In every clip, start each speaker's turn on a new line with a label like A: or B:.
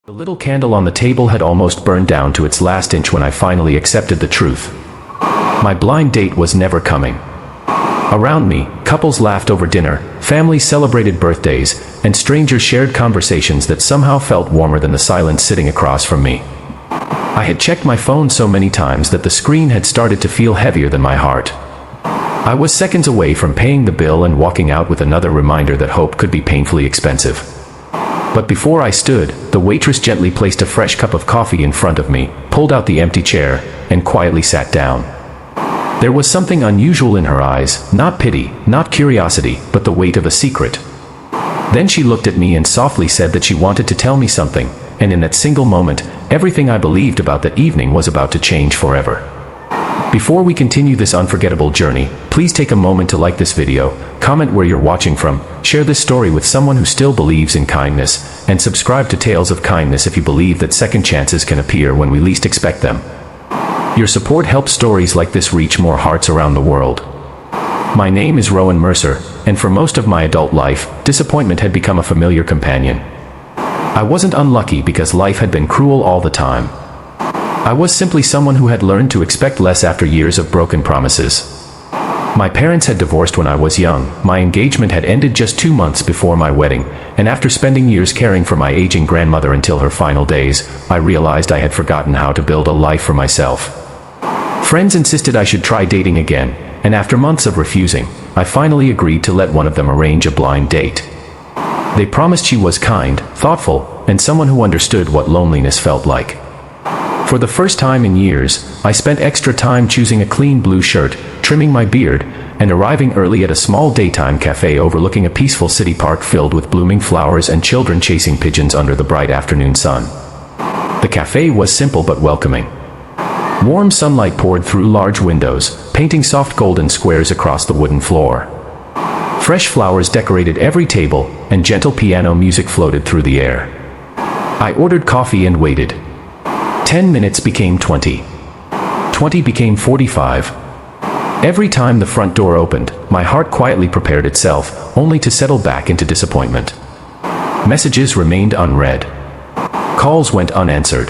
A: The little candle on the table had almost burned down to its last inch when I finally accepted the truth. My blind date was never coming. Around me, couples laughed over dinner, families celebrated birthdays, and strangers shared conversations that somehow felt warmer than the silence sitting across from me. I had checked my phone so many times that the screen had started to feel heavier than my heart. I was seconds away from paying the bill and walking out with another reminder that hope could be painfully expensive. But before I stood, the waitress gently placed a fresh cup of coffee in front of me, pulled out the empty chair, and quietly sat down. There was something unusual in her eyes, not pity, not curiosity, but the weight of a secret. Then she looked at me and softly said that she wanted to tell me something, and in that single moment, everything I believed about that evening was about to change forever. Before we continue this unforgettable journey, please take a moment to like this video, comment where you're watching from, share this story with someone who still believes in kindness, and subscribe to Tales of Kindness if you believe that second chances can appear when we least expect them. Your support helps stories like this reach more hearts around the world. My name is Rowan Mercer, and for most of my adult life, disappointment had become a familiar companion. I wasn't unlucky because life had been cruel all the time. I was simply someone who had learned to expect less after years of broken promises. My parents had divorced when I was young, my engagement had ended just 2 months before my wedding, and after spending years caring for my aging grandmother until her final days, I realized I had forgotten how to build a life for myself. Friends insisted I should try dating again, and after months of refusing, I finally agreed to let one of them arrange a blind date. They promised she was kind, thoughtful, and someone who understood what loneliness felt like. For the first time in years, I spent extra time choosing a clean blue shirt, trimming my beard, and arriving early at a small daytime cafe overlooking a peaceful city park filled with blooming flowers and children chasing pigeons under the bright afternoon sun. The cafe was simple but welcoming. Warm sunlight poured through large windows, painting soft golden squares across the wooden floor. Fresh flowers decorated every table, and gentle piano music floated through the air. I ordered coffee and waited. 10 minutes became 20. 20 became 45. Every time the front door opened, my heart quietly prepared itself, only to settle back into disappointment. Messages remained unread. Calls went unanswered.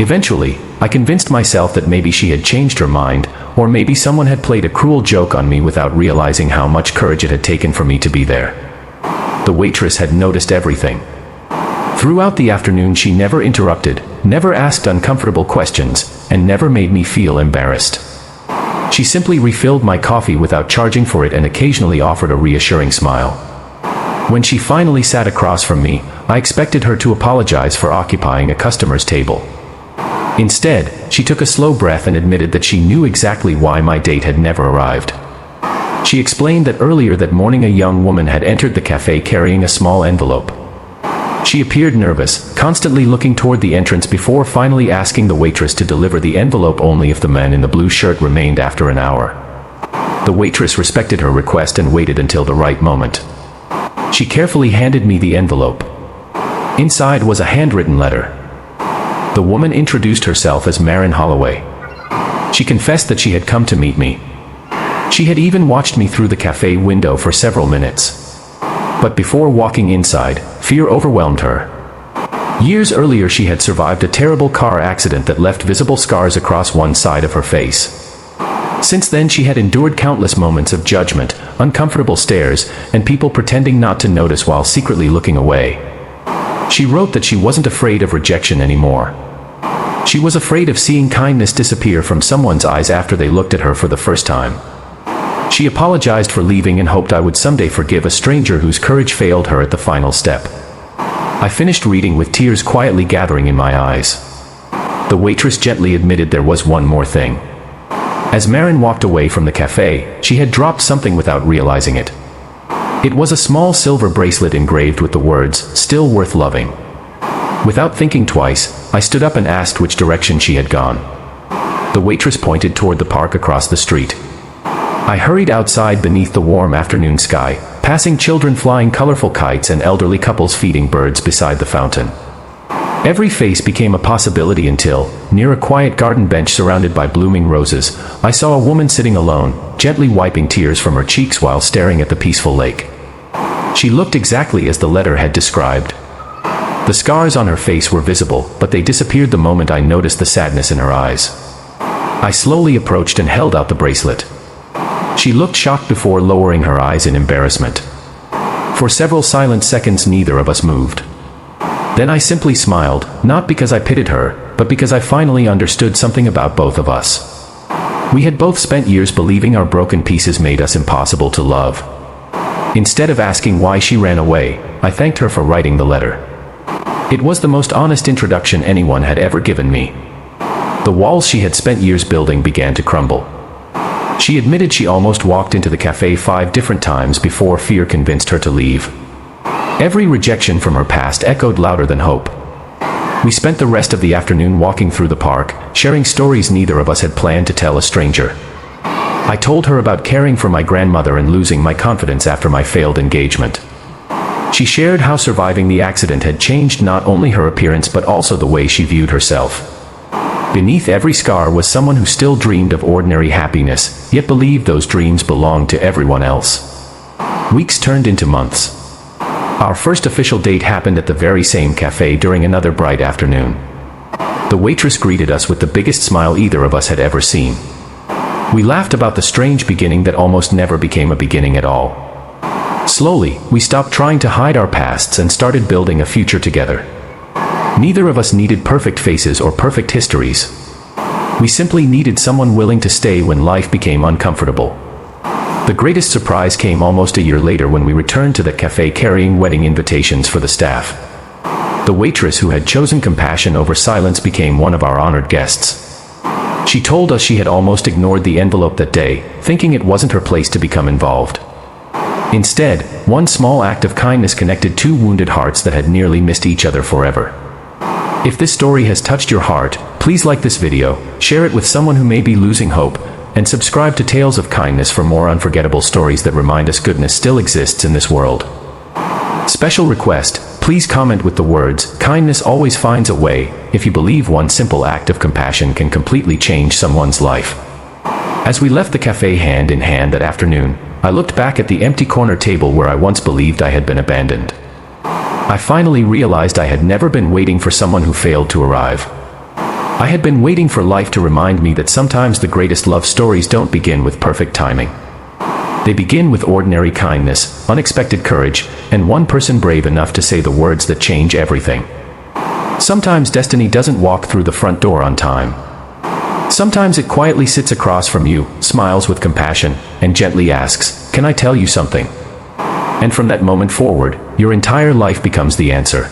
A: Eventually, I convinced myself that maybe she had changed her mind, or maybe someone had played a cruel joke on me without realizing how much courage it had taken for me to be there. The waitress had noticed everything. Throughout the afternoon she never interrupted, never asked uncomfortable questions, and never made me feel embarrassed. She simply refilled my coffee without charging for it and occasionally offered a reassuring smile. When she finally sat across from me, I expected her to apologize for occupying a customer's table. Instead, she took a slow breath and admitted that she knew exactly why my date had never arrived. She explained that earlier that morning a young woman had entered the cafe carrying a small envelope. She appeared nervous, constantly looking toward the entrance before finally asking the waitress to deliver the envelope only if the man in the blue shirt remained after an hour. The waitress respected her request and waited until the right moment. She carefully handed me the envelope. Inside was a handwritten letter. The woman introduced herself as Marin Holloway. She confessed that she had come to meet me. She had even watched me through the cafe window for several minutes. But before walking inside, fear overwhelmed her. Years earlier she had survived a terrible car accident that left visible scars across one side of her face. Since then she had endured countless moments of judgment, uncomfortable stares, and people pretending not to notice while secretly looking away. She wrote that she wasn't afraid of rejection anymore. She was afraid of seeing kindness disappear from someone's eyes after they looked at her for the first time. She apologized for leaving and hoped I would someday forgive a stranger whose courage failed her at the final step. I finished reading with tears quietly gathering in my eyes. The waitress gently admitted there was one more thing. As Marin walked away from the cafe, she had dropped something without realizing it. It was a small silver bracelet engraved with the words, "Still worth loving." Without thinking twice, I stood up and asked which direction she had gone. The waitress pointed toward the park across the street. I hurried outside beneath the warm afternoon sky, passing children flying colorful kites and elderly couples feeding birds beside the fountain. Every face became a possibility until, near a quiet garden bench surrounded by blooming roses, I saw a woman sitting alone, gently wiping tears from her cheeks while staring at the peaceful lake. She looked exactly as the letter had described. The scars on her face were visible, but they disappeared the moment I noticed the sadness in her eyes. I slowly approached and held out the bracelet. She looked shocked before lowering her eyes in embarrassment. For several silent seconds neither of us moved. Then I simply smiled, not because I pitied her, but because I finally understood something about both of us. We had both spent years believing our broken pieces made us impossible to love. Instead of asking why she ran away, I thanked her for writing the letter. It was the most honest introduction anyone had ever given me. The walls she had spent years building began to crumble. She admitted she almost walked into the cafe 5 different times before fear convinced her to leave. Every rejection from her past echoed louder than hope. We spent the rest of the afternoon walking through the park, sharing stories neither of us had planned to tell a stranger. I told her about caring for my grandmother and losing my confidence after my failed engagement. She shared how surviving the accident had changed not only her appearance but also the way she viewed herself. Beneath every scar was someone who still dreamed of ordinary happiness, yet believed those dreams belonged to everyone else. Weeks turned into months. Our first official date happened at the very same cafe during another bright afternoon. The waitress greeted us with the biggest smile either of us had ever seen. We laughed about the strange beginning that almost never became a beginning at all. Slowly, we stopped trying to hide our pasts and started building a future together. Neither of us needed perfect faces or perfect histories. We simply needed someone willing to stay when life became uncomfortable. The greatest surprise came almost a year later when we returned to the cafe carrying wedding invitations for the staff. The waitress who had chosen compassion over silence became one of our honored guests. She told us she had almost ignored the envelope that day, thinking it wasn't her place to become involved. Instead, one small act of kindness connected 2 wounded hearts that had nearly missed each other forever. If this story has touched your heart, please like this video, share it with someone who may be losing hope, and subscribe to Tales of Kindness for more unforgettable stories that remind us goodness still exists in this world. Special request, please comment with the words, "Kindness always finds a way," if you believe one simple act of compassion can completely change someone's life. As we left the cafe hand in hand that afternoon, I looked back at the empty corner table where I once believed I had been abandoned. I finally realized I had never been waiting for someone who failed to arrive. I had been waiting for life to remind me that sometimes the greatest love stories don't begin with perfect timing. They begin with ordinary kindness, unexpected courage, and one person brave enough to say the words that change everything. Sometimes destiny doesn't walk through the front door on time. Sometimes it quietly sits across from you, smiles with compassion, and gently asks, "Can I tell you something?" And from that moment forward, your entire life becomes the answer.